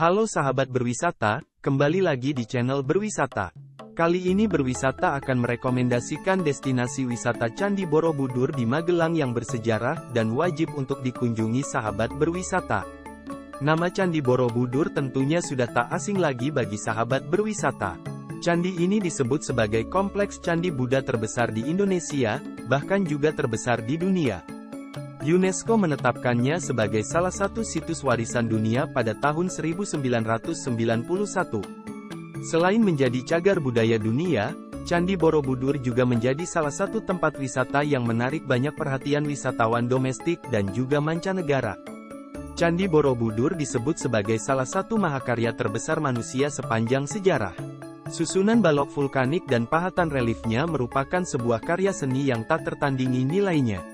Halo sahabat berwisata, kembali lagi di channel Berwisata. Kali ini Berwisata akan merekomendasikan destinasi wisata Candi Borobudur di Magelang yang bersejarah dan wajib untuk dikunjungi sahabat berwisata. Nama Candi Borobudur tentunya sudah tak asing lagi bagi sahabat berwisata. Candi ini disebut sebagai kompleks candi Buddha terbesar di Indonesia, bahkan juga terbesar di dunia. UNESCO menetapkannya sebagai salah satu situs warisan dunia pada tahun 1991. Selain menjadi cagar budaya dunia, Candi Borobudur juga menjadi salah satu tempat wisata yang menarik banyak perhatian wisatawan domestik dan juga mancanegara. Candi Borobudur disebut sebagai salah satu mahakarya terbesar manusia sepanjang sejarah. Susunan balok vulkanik dan pahatan reliefnya merupakan sebuah karya seni yang tak tertandingi nilainya.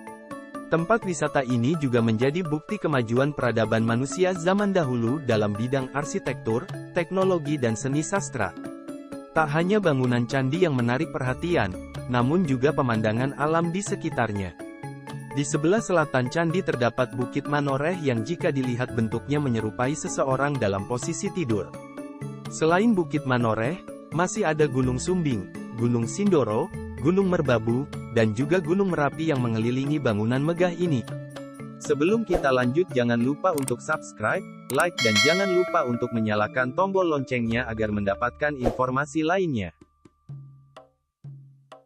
Tempat wisata ini juga menjadi bukti kemajuan peradaban manusia zaman dahulu dalam bidang arsitektur, teknologi dan seni sastra. Tak hanya bangunan candi yang menarik perhatian, namun juga pemandangan alam di sekitarnya. Di sebelah selatan candi terdapat Bukit Manoreh yang jika dilihat bentuknya menyerupai seseorang dalam posisi tidur. Selain Bukit Manoreh, masih ada Gunung Sumbing, Gunung Sindoro, Gunung Merbabu, dan juga Gunung Merapi yang mengelilingi bangunan megah ini. Sebelum kita lanjut jangan lupa untuk subscribe, like dan jangan lupa untuk menyalakan tombol loncengnya agar mendapatkan informasi lainnya.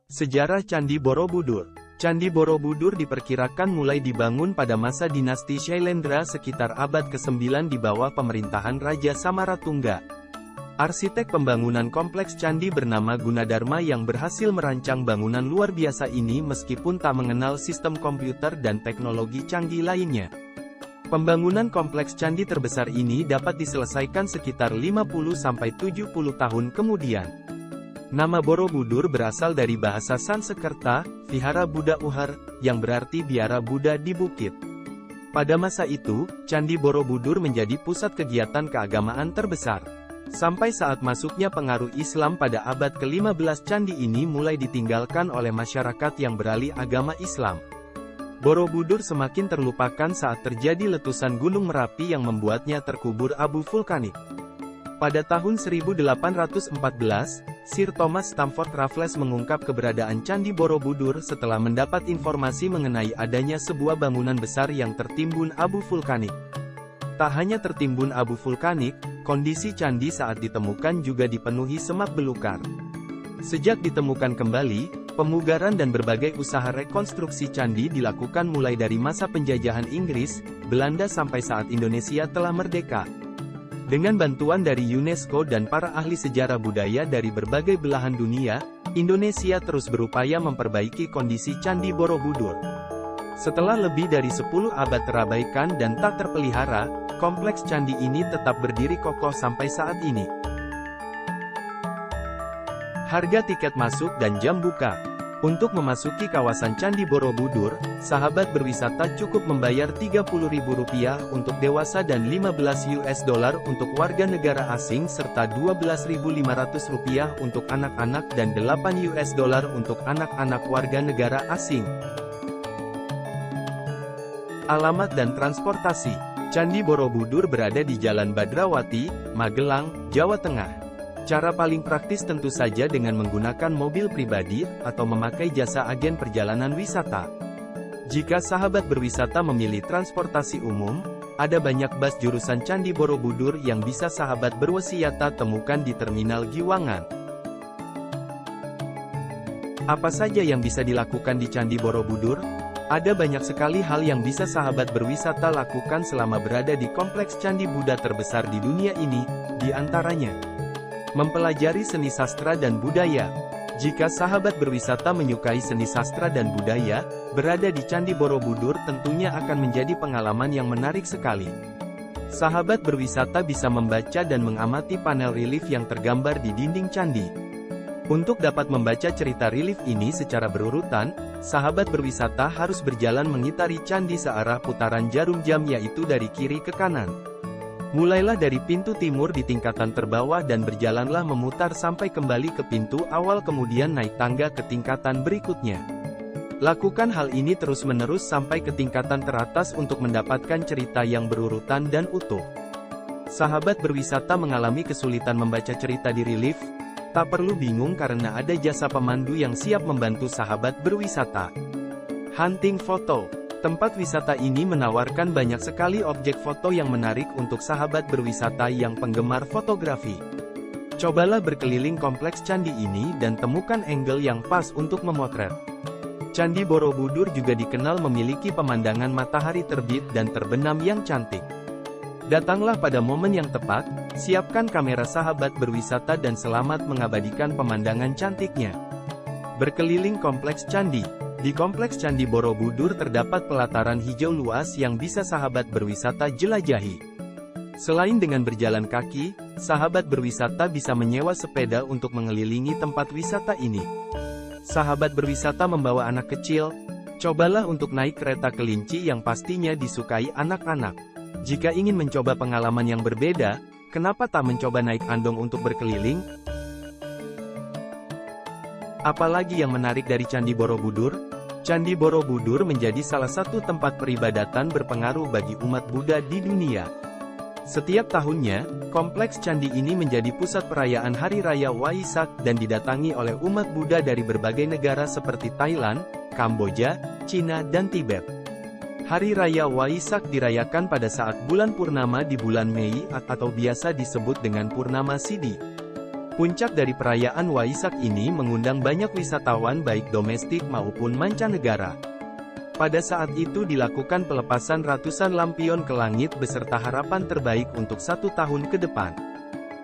Sejarah Candi Borobudur. Candi Borobudur diperkirakan mulai dibangun pada masa dinasti Shailendra sekitar abad ke-9 di bawah pemerintahan Raja Samaratungga. Arsitek pembangunan kompleks candi bernama Gunadarma yang berhasil merancang bangunan luar biasa ini meskipun tak mengenal sistem komputer dan teknologi canggih lainnya. Pembangunan kompleks candi terbesar ini dapat diselesaikan sekitar 50-70 tahun kemudian. Nama Borobudur berasal dari bahasa Sanskerta, Vihara Buddha Uhar, yang berarti biara Buddha di bukit. Pada masa itu, Candi Borobudur menjadi pusat kegiatan keagamaan terbesar. Sampai saat masuknya pengaruh Islam pada abad ke-15 candi ini mulai ditinggalkan oleh masyarakat yang beralih agama Islam. Borobudur semakin terlupakan saat terjadi letusan Gunung Merapi yang membuatnya terkubur abu vulkanik. Pada tahun 1814, Sir Thomas Stamford Raffles mengungkap keberadaan Candi Borobudur setelah mendapat informasi mengenai adanya sebuah bangunan besar yang tertimbun abu vulkanik. Tak hanya tertimbun abu vulkanik, kondisi candi saat ditemukan juga dipenuhi semak belukar. Sejak ditemukan kembali, pemugaran dan berbagai usaha rekonstruksi candi dilakukan mulai dari masa penjajahan Inggris, Belanda sampai saat Indonesia telah merdeka. Dengan bantuan dari UNESCO dan para ahli sejarah budaya dari berbagai belahan dunia, Indonesia terus berupaya memperbaiki kondisi Candi Borobudur. Setelah lebih dari 10 abad terabaikan dan tak terpelihara, kompleks candi ini tetap berdiri kokoh sampai saat ini. Harga tiket masuk dan jam buka. Untuk memasuki kawasan Candi Borobudur, sahabat berwisata cukup membayar Rp30.000 untuk dewasa dan $15 untuk warga negara asing serta Rp12.500 untuk anak-anak dan $8 untuk anak-anak warga negara asing. Alamat dan transportasi. Candi Borobudur berada di Jalan Badrawati, Magelang, Jawa Tengah. Cara paling praktis tentu saja dengan menggunakan mobil pribadi, atau memakai jasa agen perjalanan wisata. Jika sahabat berwisata memilih transportasi umum, ada banyak bus jurusan Candi Borobudur yang bisa sahabat berwisata temukan di Terminal Giwangan. Apa saja yang bisa dilakukan di Candi Borobudur? Ada banyak sekali hal yang bisa sahabat berwisata lakukan selama berada di kompleks candi Buddha terbesar di dunia ini, di antaranya mempelajari seni sastra dan budaya. Jika sahabat berwisata menyukai seni sastra dan budaya, berada di Candi Borobudur tentunya akan menjadi pengalaman yang menarik sekali. Sahabat berwisata bisa membaca dan mengamati panel relief yang tergambar di dinding candi. Untuk dapat membaca cerita relief ini secara berurutan, sahabat berwisata harus berjalan mengitari candi searah putaran jarum jam yaitu dari kiri ke kanan. Mulailah dari pintu timur di tingkatan terbawah dan berjalanlah memutar sampai kembali ke pintu awal kemudian naik tangga ke tingkatan berikutnya. Lakukan hal ini terus-menerus sampai ke tingkatan teratas untuk mendapatkan cerita yang berurutan dan utuh. Sahabat berwisata mengalami kesulitan membaca cerita di relief? Tak perlu bingung karena ada jasa pemandu yang siap membantu sahabat berwisata. Hunting Photo. Tempat wisata ini menawarkan banyak sekali objek foto yang menarik untuk sahabat berwisata yang penggemar fotografi. Cobalah berkeliling kompleks candi ini dan temukan angle yang pas untuk memotret. Candi Borobudur juga dikenal memiliki pemandangan matahari terbit dan terbenam yang cantik. Datanglah pada momen yang tepat, siapkan kamera sahabat berwisata dan selamat mengabadikan pemandangan cantiknya. Berkeliling kompleks candi. Di kompleks Candi Borobudur terdapat pelataran hijau luas yang bisa sahabat berwisata jelajahi. Selain dengan berjalan kaki, sahabat berwisata bisa menyewa sepeda untuk mengelilingi tempat wisata ini. Sahabat berwisata membawa anak kecil, cobalah untuk naik kereta kelinci yang pastinya disukai anak-anak. Jika ingin mencoba pengalaman yang berbeda, kenapa tak mencoba naik andong untuk berkeliling? Apalagi yang menarik dari Candi Borobudur? Candi Borobudur menjadi salah satu tempat peribadatan berpengaruh bagi umat Buddha di dunia. Setiap tahunnya, kompleks candi ini menjadi pusat perayaan Hari Raya Waisak dan didatangi oleh umat Buddha dari berbagai negara seperti Thailand, Kamboja, Cina dan Tibet. Hari Raya Waisak dirayakan pada saat bulan purnama di bulan Mei atau biasa disebut dengan Purnama Sidi. Puncak dari perayaan Waisak ini mengundang banyak wisatawan baik domestik maupun mancanegara. Pada saat itu dilakukan pelepasan ratusan lampion ke langit beserta harapan terbaik untuk 1 tahun ke depan.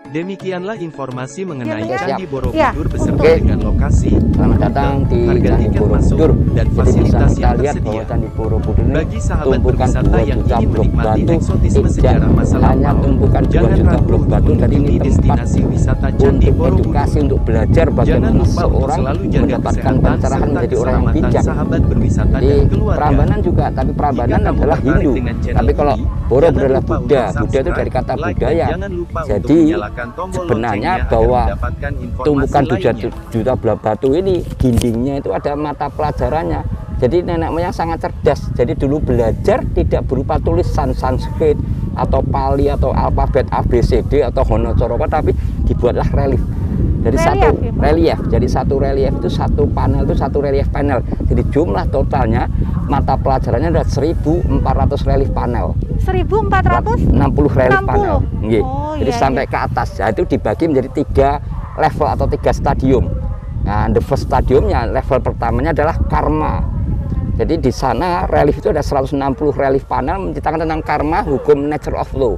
Demikianlah informasi mengenai Candi Borobudur beserta dengan lokasi, selamat datang di harga Candi tiket Borobudur. masuk, dan fasilitas kita yang lihat bahwa tersedia. Candi Borobudur ini Bagi sahabat tumpukan berwisata 2 yang juta ingin blok menikmati batu, eksotisme sejarah masa hanya lampau, tumpukan 2 jangan juta ragu blok untuk batu, dan ini mengunjungi tempat destinasi wisata Candi untuk Borobudur. edukasi, untuk belajar Jangan bagaimana lupa untuk seorang selalu jaga mendapatkan kesehatan pencerahan serta menjadi orang yang keselamatan bijak. sahabat berwisata Di dan keluarga. Prambanan juga, tapi Prambanan Jika kamu adalah tertarik Hindu. dengan channel Tapi kalau ini, Borobudur jangan adalah lupa Buddha. untuk Buddha itu dari subscribe, kata like, budaya. dan jangan lupa untuk Jadi menyalakan tombol sebenarnya loncengnya agar bahwa mendapatkan informasi tumpukan 2 lainnya. juta blok batu ini, dindingnya itu ada mata pelajarannya. Jadi nenek moyang sangat cerdas. Jadi dulu belajar tidak berupa tulisan Sanskrit atau Pali atau alfabet ABCD atau Honocoroko, tapi dibuatlah relief. Jadi satu relief. Jadi satu relief itu satu panel, itu satu relief panel. Jadi jumlah totalnya mata pelajarannya ada 1.400 relief panel. 1.460 relief panel. Nggih. Jadi iya, sampai iya. ke atas. Nah, itu dibagi menjadi 3 level atau 3 stadium. Nah, the first stadiumnya, level pertamanya adalah karma. Jadi di sana relief itu ada 160 relief panel menceritakan tentang karma, hukum nature of law.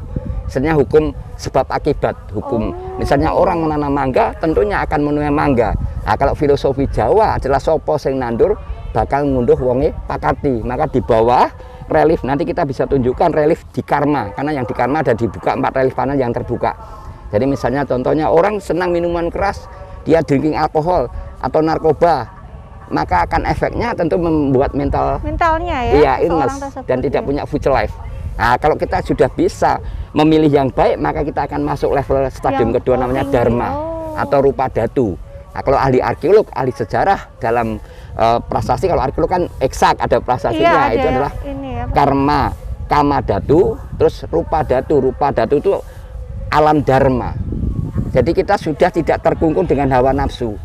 Misalnya hukum sebab akibat, hukum. Misalnya orang menanam mangga, tentunya akan menuai mangga. Nah, kalau filosofi Jawa adalah sopo sing nandur bakal ngunduh wonge pakati. Maka di bawah relief nanti kita bisa tunjukkan relief di karma, karena yang di karma ada dibuka 4 relief panel yang terbuka. Jadi misalnya contohnya orang senang minuman keras, dia drinking alkohol atau narkoba, maka akan efeknya tentu membuat mentalnya ya, iya, illness dan tidak punya future life. Nah, kalau kita sudah bisa memilih yang baik, maka kita akan masuk level stadium kedua namanya dharma atau rupa datu. Nah, kalau ahli arkeolog, ahli sejarah dalam prasasti, kalau arkeolog kan eksak ada prasasinya, itu adalah karma, kama datu, terus rupa datu. Rupa datu itu alam dharma. Jadi kita sudah tidak terkungkung dengan hawa nafsu.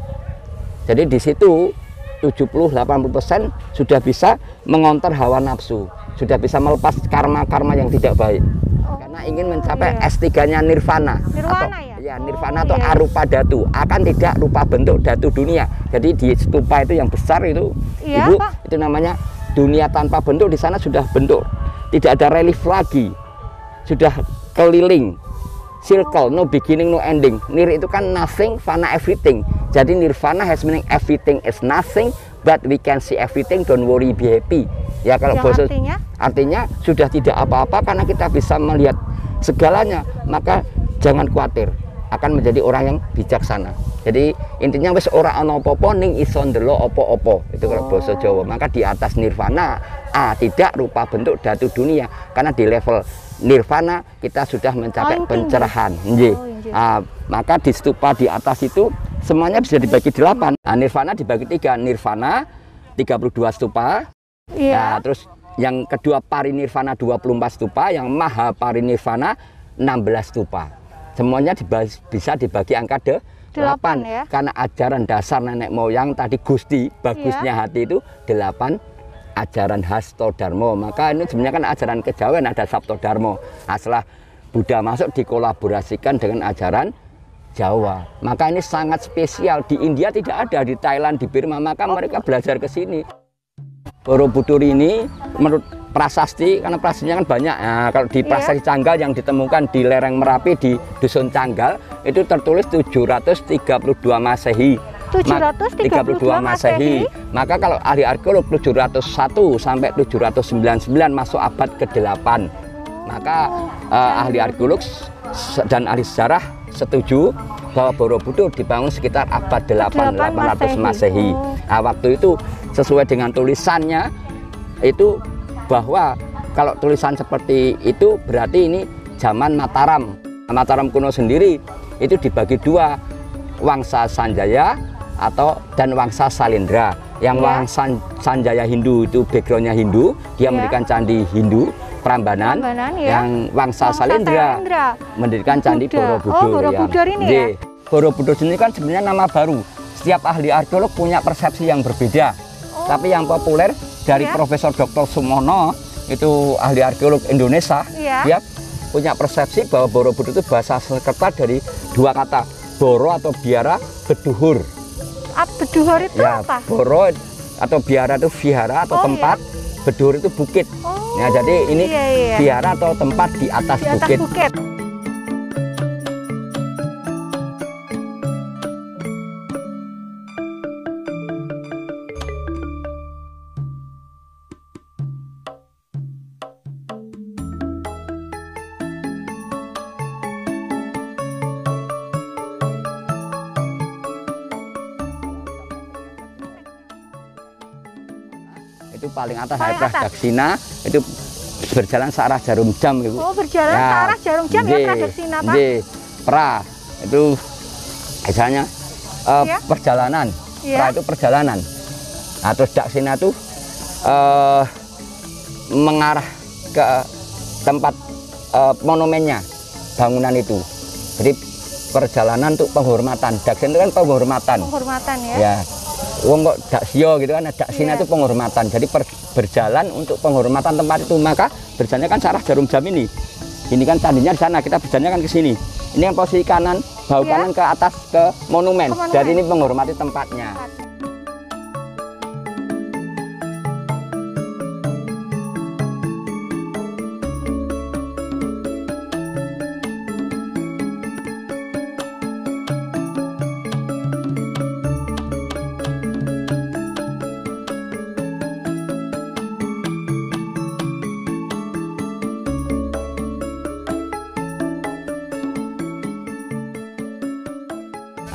Jadi di situ 70-80% sudah bisa mengonter hawa nafsu, sudah bisa melepas karma-karma yang tidak baik. Karena ingin mencapai S3-nya nirvana. Nirvana atau arupa datu, akan tidak rupa bentuk datu dunia. Jadi di stupa itu yang besar itu, Ibu, Pak, itu namanya dunia tanpa bentuk. Di sana sudah bentuk, tidak ada relief lagi, sudah keliling. Circle, no beginning, no ending. Nir itu kan nothing, fana everything. Jadi nirvana has meaning everything is nothing, but we can see everything, don't worry, be happy. Ya kalau bahasa artinya sudah tidak apa-apa karena kita bisa melihat segalanya, maka jangan khawatir, akan menjadi orang yang bijaksana. Jadi intinya wis ora ana apa-apa ning ison delok apa-apa. Itu kalau bahasa Jawa. Maka di atas nirvana tidak rupa bentuk datu dunia, karena di level nirvana kita sudah mencapai pencerahan. Maka di stupa di atas itu semuanya bisa dibagi 8. Nah, nirvana dibagi 3. Nirvana 32 stupa. Nah, terus yang kedua parinirvana 24 stupa, yang maha parinirvana 16 stupa. Semuanya bisa dibagi angka 8 ya? Karena ajaran dasar nenek moyang tadi Gusti, bagusnya hati itu 8 ajaran Hastodharma. Maka ini sebenarnya kan ajaran kejawen ada Saptodharma. Nah, setelah Buddha masuk dikolaborasikan dengan ajaran Jawa. Maka ini sangat spesial. Di India tidak ada, di Thailand, di Burma, maka mereka belajar ke sini. Borobudur ini menurut prasasti, karena prasastinya kan banyak. Nah, kalau di prasasti Canggal yang ditemukan di lereng Merapi di Dusun Canggal itu tertulis 732 Masehi. 732 Masehi. Maka kalau ahli arkeolog 701 sampai 799 masuk abad ke-8. Maka ahli arkeolog dan ahli sejarah setuju bahwa Borobudur dibangun sekitar abad 800 Masehi. Nah, waktu itu sesuai dengan tulisannya itu bahwa kalau tulisan seperti itu berarti ini zaman Mataram. Mataram kuno sendiri itu dibagi dua, Wangsa Sanjaya dan Wangsa Salendra. Yang Wangsa Sanjaya Hindu itu backgroundnya Hindu, dia mendirikan candi Hindu Prambanan. Yang Wangsa Salendra mendirikan candi Borobudur. Borobudur ini ya. Borobudur ini kan sebenarnya nama baru. Setiap ahli arkeolog punya persepsi yang berbeda. Tapi yang populer dari Profesor Dr. Sumono, itu ahli arkeolog Indonesia, dia punya persepsi bahwa Borobudur itu bahasa Sanskerta dari dua kata, boro atau biara, beduhur. Beduhur itu apa? Boro atau biara itu vihara atau tempat, beduhur itu bukit. Nah, jadi ini biara atau tempat di atas bukit. Itu paling atas Hypera Daksina itu berjalan searah jarum jam itu. Berjalan searah jarum jam ya Pradaksina, Pak. Pra itu misalnya perjalanan. Pra itu perjalanan. Nah, terus Daksina itu mengarah ke tempat monumennya, bangunan itu. Jadi perjalanan untuk penghormatan. Daksina itu kan penghormatan. Penghormatan ya. Wong kok daksio gitu kan, daksina itu penghormatan. Jadi berjalan untuk penghormatan tempat itu. Maka berjalannya kan searah jarum jam ini. Ini kan candinya di sana, kita berjalannya kan ke sini. Ini yang posisi kanan, bahu kanan ke atas ke monumen. Jadi ini menghormati tempatnya.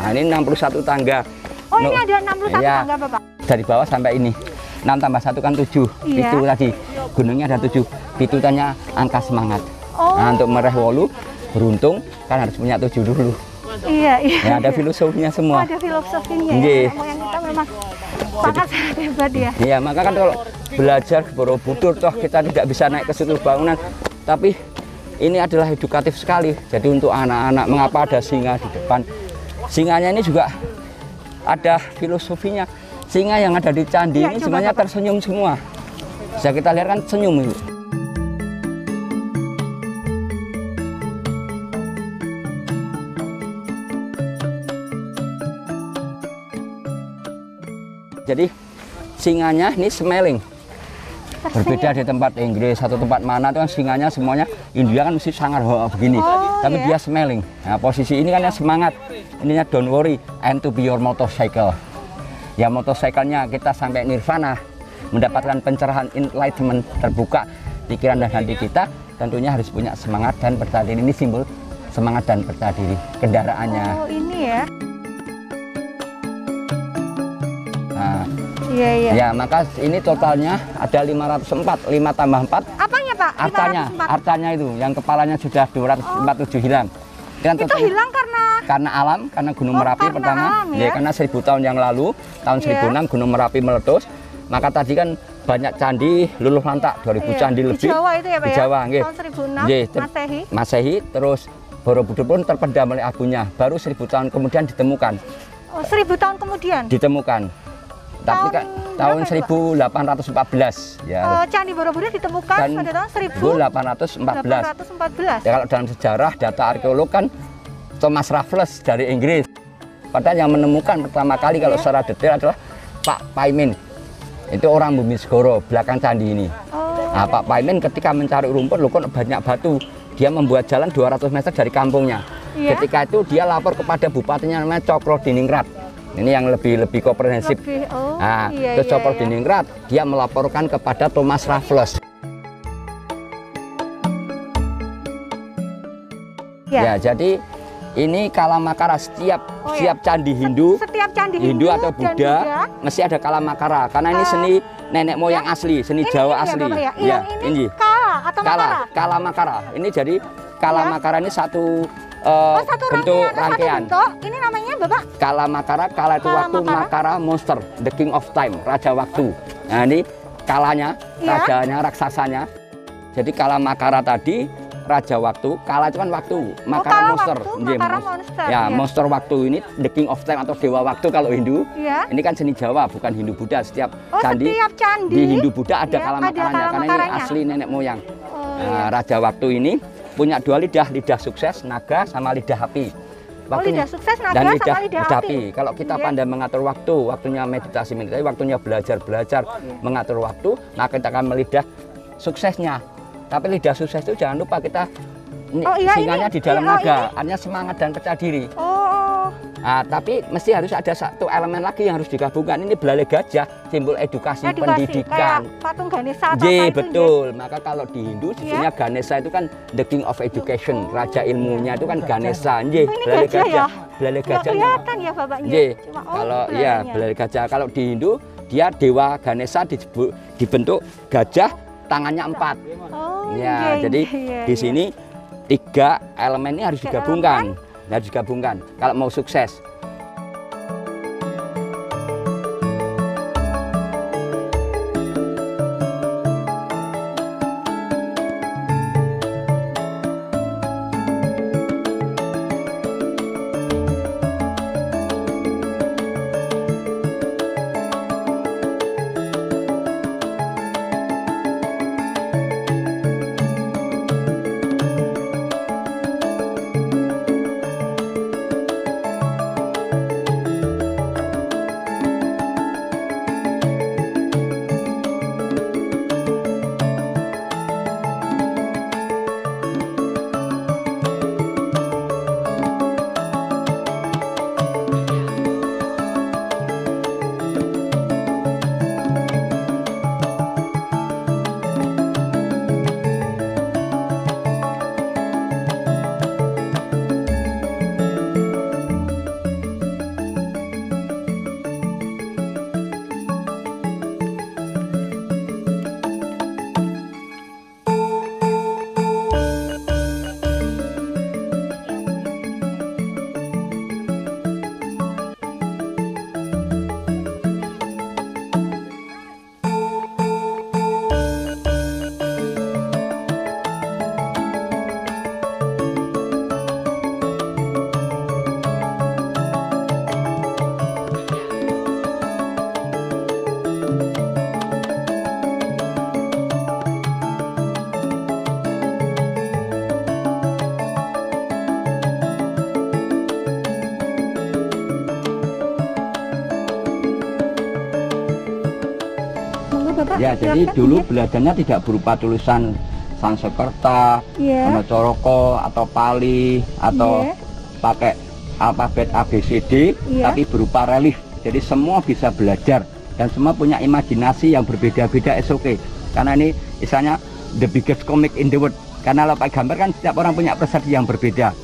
Nah, ini 61 tangga. Ini ada 61 tangga, Bapak? Dari bawah sampai ini. 6 tambah 1 kan 7. Itu tadi. Gunungnya ada 7. Pitutannya angka semangat. Nah, untuk meraih wolu, beruntung, kan harus punya 7 dulu. Iya. Ya, ada filosofinya semua. Ada filosofinya ya. Yang kita memang sangat hebat ya. Iya, maka kan kalau belajar Borobudur, toh kita tidak bisa naik ke situ bangunan. Tapi ini adalah edukatif sekali. Jadi untuk anak-anak, mengapa ada singa di depan? Singanya ini juga ada filosofinya. Singa yang ada di candi ini semuanya tersenyum semua. Bisa kita lihat kan senyum itu. Jadi singanya ini smelling. Berbeda di tempat Inggris atau tempat mana itu kan singanya semuanya India kan mesti sangar begini. Tapi dia smelling. Nah, posisi ini kan yang semangat. Ininya don't worry, and to be your motorcycle. Ya motorcycle-nya kita sampai nirvana, mendapatkan pencerahan enlightenment, terbuka pikiran dan hati kita, tentunya harus punya semangat dan percaya diri. Ini simbol semangat dan percaya diri kendaraannya. Ini ya. Nah, ya maka ini totalnya ada 504, 5 tambah 4. Apanya, Pak? Artanya itu, yang kepalanya sudah 247 hilang. Itu hilang karena alam, karena Gunung Merapi pertama, karena 1000 tahun yang lalu, tahun 1006 Gunung Merapi meletus. Maka tadi kan banyak candi luluh lantak, 2000 candi lebih. Di Jawa itu ya Pak di ya? Jawa, nggih. Tahun 1006 Nggih, Masehi. Terus Borobudur pun terpendam oleh abunya. Baru 1000 tahun kemudian ditemukan. Oh, 1000 tahun kemudian? Ditemukan. Tapi kan tahun 1814 ya. Candi Borobudur ditemukan pada tahun 1814. Ya, kalau dalam sejarah data arkeolog kan Thomas Raffles dari Inggris. Padahal yang menemukan pertama kali kalau secara detail adalah Pak Paimin. Itu orang Bumi Segoro, belakang candi ini. Nah, Pak Paimin ketika mencari rumput, loh kok banyak batu. Dia membuat jalan 200 meter dari kampungnya. Ketika itu dia lapor kepada bupatinya namanya Cokro Diningrat. Ini yang lebih komprehensif. Cokro Diningrat, dia melaporkan kepada Thomas Raffles. Ya, jadi ini Kalamakara. Setiap candi Hindu, setiap candi Hindu atau Buddha mesti ada Kalamakara. Karena ini seni nenek moyang asli, seni Jawa asli. Ya, ini Kala atau Makara? Kalamakara. Ini jadi Kalamakara ini satu bentuk rangkaian. Ini namanya Bapak? Kalamakara, kala itu waktu, Makara monster, the king of time, raja waktu. Nah, ini kalanya, rajanya, raksasanya. Jadi Kalamakara tadi raja waktu, kala itu kan waktu, Makara monster. Monster waktu ini the king of time atau dewa waktu kalau Hindu. Ini kan seni Jawa, bukan Hindu Buddha. Setiap candi di Hindu Buddha ada Kalamakaranya karena ini asli nenek moyang. Nah, raja waktu ini punya dua lidah sukses, naga sama lidah api. Lidah sukses, naga dan sama lidah api. Kalau kita pandai mengatur waktu, waktunya meditasi, waktunya belajar mengatur waktu, maka kita akan melidah suksesnya. Tapi lidah sukses itu jangan lupa kita singanya di dalam naga, artinya semangat dan percaya diri. Nah, tapi mesti harus ada satu elemen lagi yang harus digabungkan. Ini belalai gajah, simbol edukasi pendidikan. Patung Ganesha. Betul. Maka kalau di Hindu sebenarnya Ganesha itu kan the king of education, raja ilmunya itu kan Ganesha. Belalai gajah. Belalai gajah. Kelihatan ya Bapaknya. Kalau belalai gajah. Kalau di Hindu dia dewa Ganesha dibentuk gajah, tangannya 4. Jadi di sini 3 elemen ini harus digabungkan. Kalau mau sukses. Ya, jadi dulu belajarnya tidak berupa tulisan Sanskerta, Coroko atau Pali atau pakai alfabet ABCD, tapi berupa relief. Jadi semua bisa belajar dan semua punya imajinasi yang berbeda-beda. SOK. Karena ini misalnya the biggest comic in the world. Karena kalau pakai gambar kan setiap orang punya persepsi yang berbeda.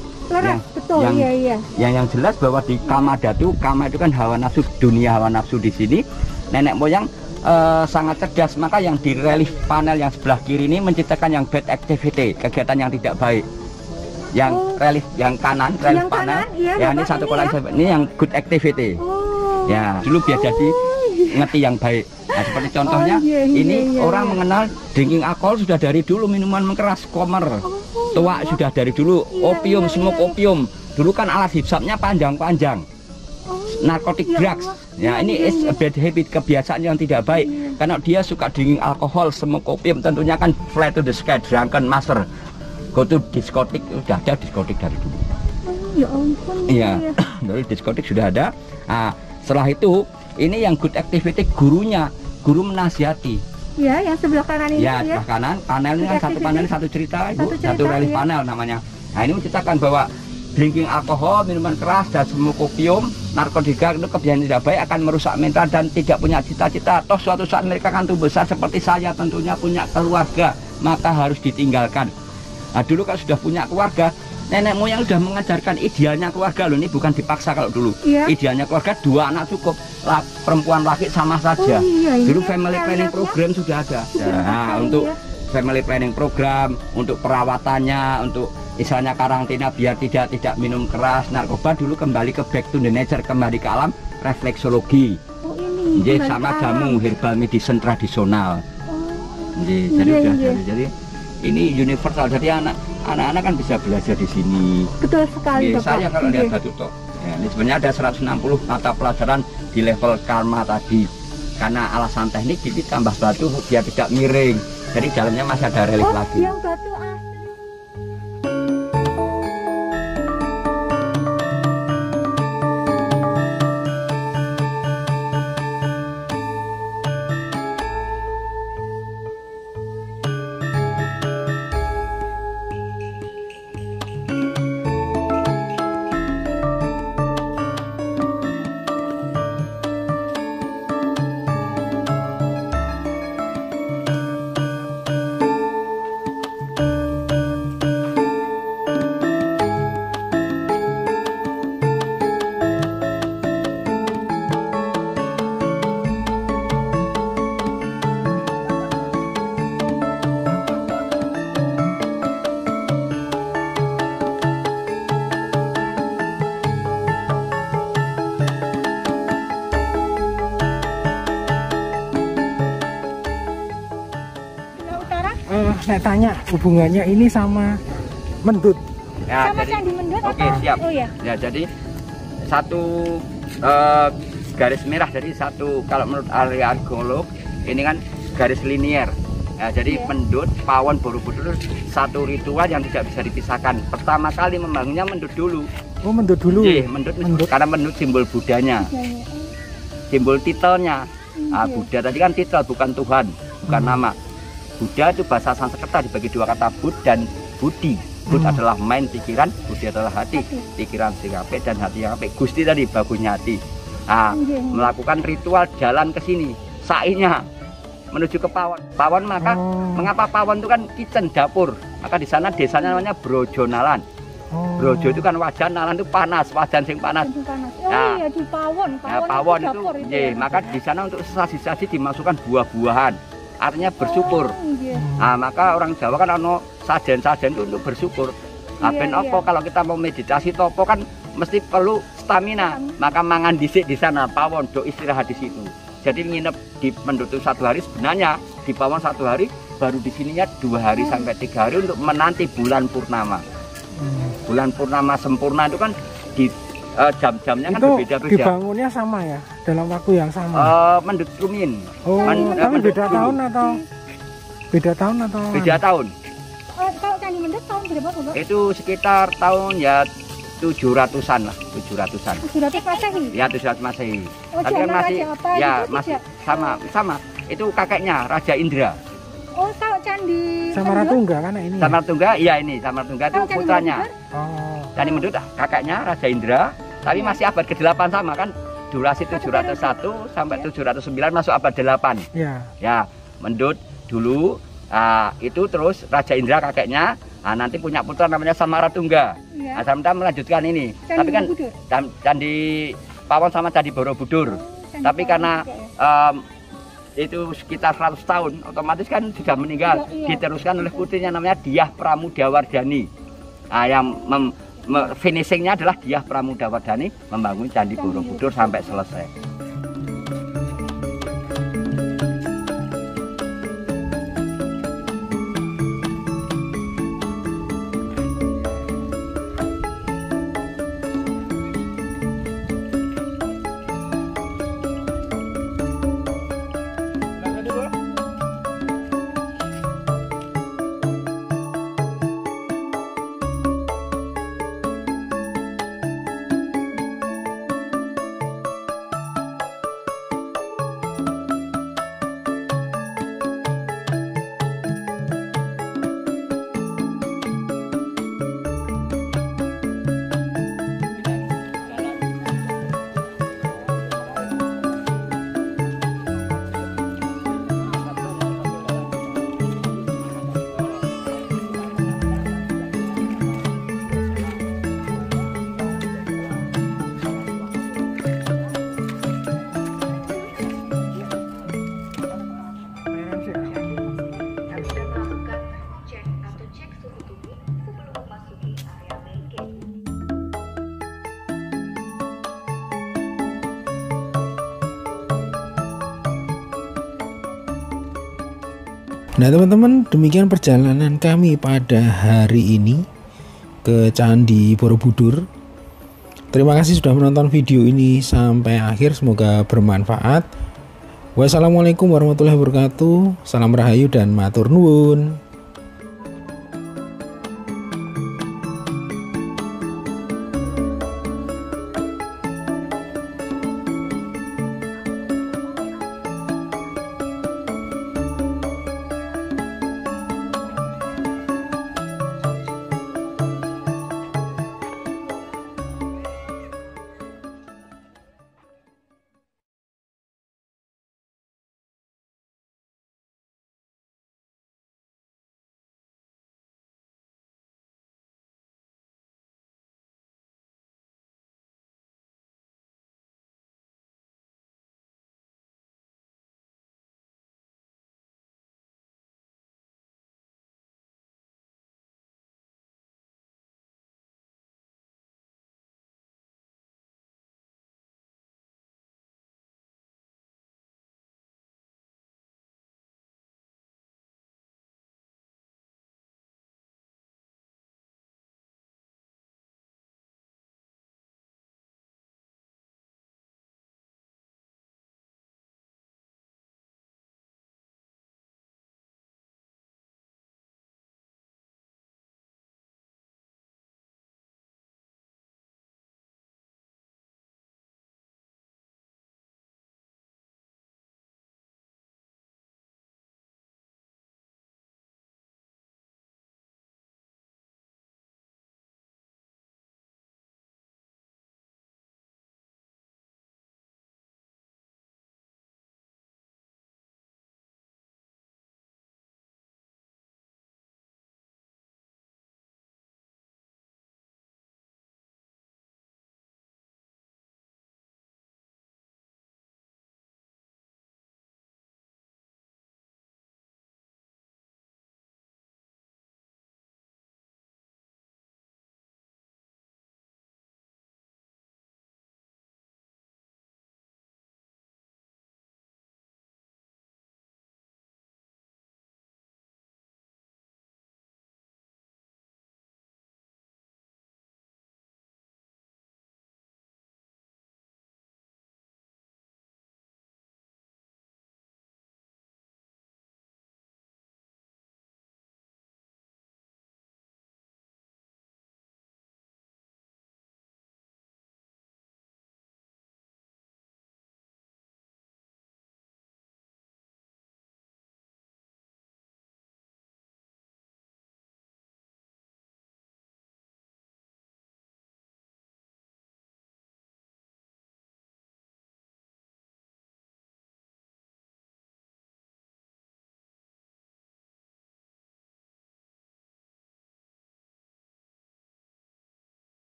Yang jelas bahwa di Kama Dhatu, Kama itu kan hawa nafsu, dunia hawa nafsu di sini. Nenek moyang sangat cerdas, maka yang di relief panel yang sebelah kiri ini menciptakan yang bad activity, kegiatan yang tidak baik. Yang relief yang kanan, relief panel, ini satu kolam ini yang good activity. Ya, dulu biar jadi ngerti yang baik. Nah, seperti contohnya ini orang mengenal drinking alkohol sudah dari dulu, minuman keras, komer, tua sudah dari dulu, opium, smoke opium. Dulu kan alat hisapnya panjang-panjang. Narkotik drugs. Ya, ini is a bad habit, kebiasaan yang tidak baik. Karena dia suka drinking alkohol, smoke opium, tentunya kan fly to the sky, drunken master. Go to diskotik, sudah ada diskotik dari dulu. Ya ampun. Iya, dari diskotik sudah ada. Nah, setelah itu ini yang good activity gurunya, guru menasihati. Ya, yang sebelah kanan ini Ya, sebelah kanan, panel ini kan satu panel, satu cerita, Ibu, satu relief panel namanya. Nah, ini menceritakan bahwa drinking alkohol, minuman keras, dan smoke opium, narkotika itu kebiasaan tidak baik, akan merusak mental dan tidak punya cita-cita. Toh suatu saat mereka akan tumbuh besar seperti saya, tentunya punya keluarga, maka harus ditinggalkan. Nah, dulu kalau sudah punya keluarga, nenek moyang sudah mengajarkan idealnya keluarga loh, ini bukan dipaksa kalau dulu. Idealnya keluarga 2 anak cukup, perempuan laki sama saja. Dulu family planning program sudah ada. Nah, untuk family planning program, untuk perawatannya, untuk misalnya karantina biar tidak minum keras, narkoba, dulu kembali ke back to the nature, kembali ke alam, refleksologi. Jadi sama jamu herbal medicine tradisional. Jadi ini universal, jadi anak-anak kan bisa belajar di sini. Betul sekali, Bapak. Saya kalau lihat batu tok. Ya, ini sebenarnya ada 160 mata pelajaran di level karma tadi. Karena alasan teknik jadi tambah batu biar tidak miring. Jadi jalannya masih ada relief lagi. Yang batu asli. Saya tanya hubungannya ini sama Mendut. Ya, sama jadi, Candi Mendut oke, atau? siap. Oh ya. Ya, jadi satu garis merah, jadi satu kalau menurut ahli arkeolog ini kan garis linier. Ya, jadi Mendut, Pawon, Borobudur satu ritual yang tidak bisa dipisahkan. Pertama kali membangunnya Mendut dulu. Oh, Mendut dulu. Iya, Mendut. Karena Mendut simbol Budanya, simbol titelnya. Nah, Buddha tadi kan titel, bukan Tuhan, bukan nama. Buddha itu bahasa Sanskerta dibagi 2 kata Bud dan Budi. Bud adalah mind, pikiran, Budi adalah hati. Pikiran sing apik dan hati yang apik. Gusti tadi bagusnya hati. Nah, melakukan ritual jalan ke sini, sainya menuju ke Pawon. Pawon maka mengapa Pawon itu kan kitchen, dapur. Maka di sana desanya namanya Brojonalan. Brojo itu kan wajan, nalan itu panas, wajan sing panas. Oh iya, di Pawon. Pawon itu, maka di sana untuk sesaji-saji dimasukkan buah-buahan. Artinya bersyukur. Nah, maka orang Jawa kan ono sajen-sajen itu untuk bersyukur. Nah, ben opo kalau kita mau meditasi topo kan mesti perlu stamina. Maka mangan dhisik di sana, Pawon, do istirahat di situ. Jadi nginep di Mendut 1 hari, sebenarnya di Pawon 1 hari, baru di sininya 2 hari sampai 3 hari untuk menanti bulan purnama. Bulan purnama sempurna itu kan di jam-jamnya kan berbeda-beda. Dibangunnya sama ya, dalam waktu yang sama. Mendut Rumiyin. Oh, tapi beda tahun atau beda tahun atau? Beda tahun. Kalau Candi Mendut tahun berapa, Bapak? Itu sekitar tahun ya 700-an lah, 700-an. 700 Masehi. Ya, 700 Masehi. Oh, tapi kan masih apa, ya gitu, masih sama. Itu kakeknya Raja Indra. Oh, kalau Candi Samaratungga kan ini. Samaratungga, iya ini Samaratungga itu putranya. Candi Mendut kakeknya Raja Indra. Tapi masih abad ke-8 sama kan, durasi 701 sampai 709 masuk abad 8. Ya, Mendut dulu, itu terus Raja Indra kakeknya, nanti punya putra namanya Samaratungga. Sampai melanjutkan ini. Tapi kan Candi Pawon sama Candi Borobudur. Tapi karena itu sekitar 100 tahun, otomatis kan sudah meninggal. Diteruskan oleh putrinya namanya Dyah Pramudawardhani. Yang finishingnya adalah Dyah Pramudawardhani membangun Candi Borobudur sampai selesai. Nah teman-teman, demikian perjalanan kami pada hari ini ke Candi Borobudur. Terima kasih sudah menonton video ini sampai akhir, semoga bermanfaat. Wassalamualaikum warahmatullahi wabarakatuh. Salam rahayu dan matur nuwun.